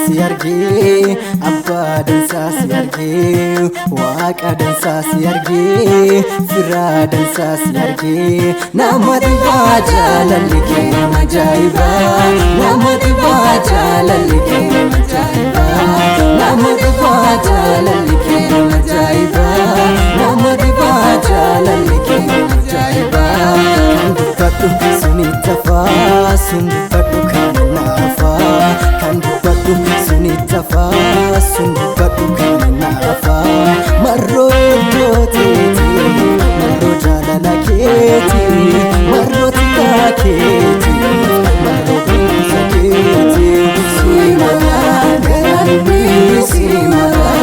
سيرجي أبا دنسا سيرجي واقع دنسا سيرجي فرا دنسا سيرجي نامد باجا للكي مجايبا نامد باجا للكي مجايبا نامد باجا للكي مجايبا نامد باجا للكي مجايبا كان سني تفا سن بدو كان نافا كان بدو سني تفا سن بدو كان نافا مرو تيتي مرو جالا كيتي مرو تاكيتي مرو سكيتي سيمرا غرامي سيمرا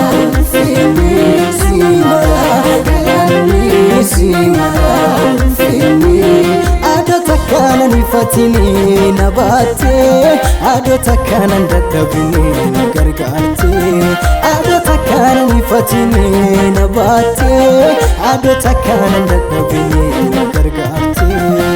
فيمي سيمرا غرامي سيمرا فيمي كان نفتني نباتي أدو تكان ندبني نغرغرتي أدو تكان نفتني نباتي أدو تكان ندبني نغرغرتي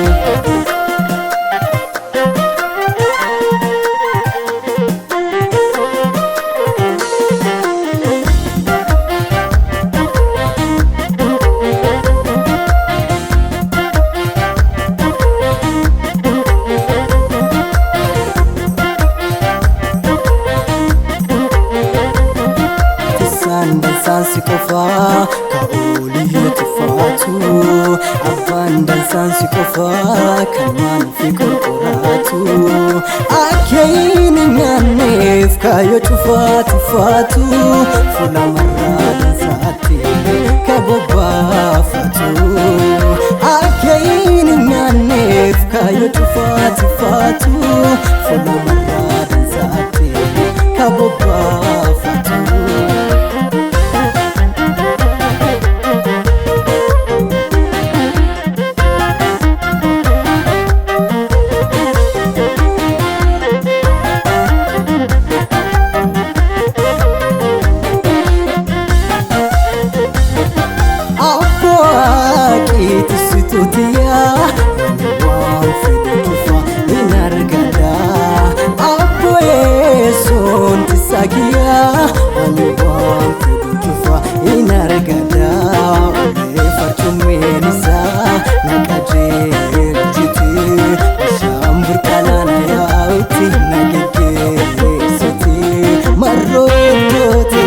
dansansi kofa kaoli yotufatu aban dansansi kofa kaman fi korporatu akayini nyanef kayo tufatu fatu fula marra dansati kaboba fatu akayini nyanef kayo tufatu fatu fula marra dansati kaboba fatu Tutia wan fidufa inargada apoe son tisagia wan fidufa inargada efachumenisa nakaje jiti shambur kalana yauti nagege siti marro toti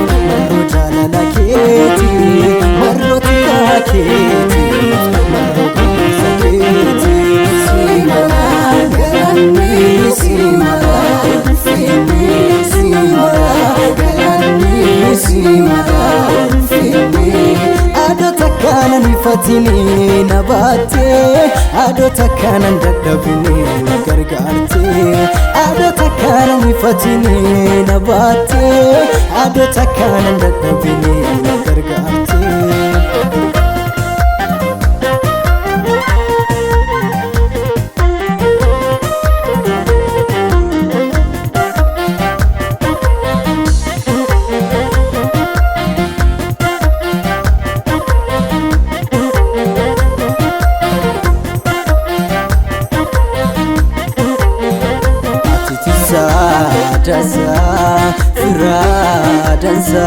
marro jala laketi marro taketi fatini nabate ado takana ndadabini gargarte ado takana fatini nabate ado takana ndadabini gargarte dansa fira dansa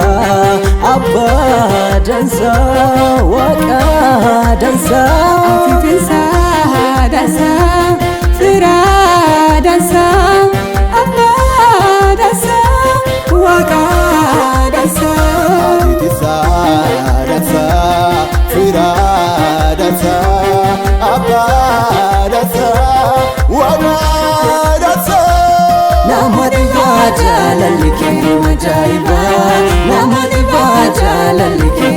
abba dansa waka dansa afifinsa dansa fira dansa abba dansa waka dansa afifinsa dansa fira dansa abba dansa waka dansa نامد باجا للكي مجايبا نامد باجا للكي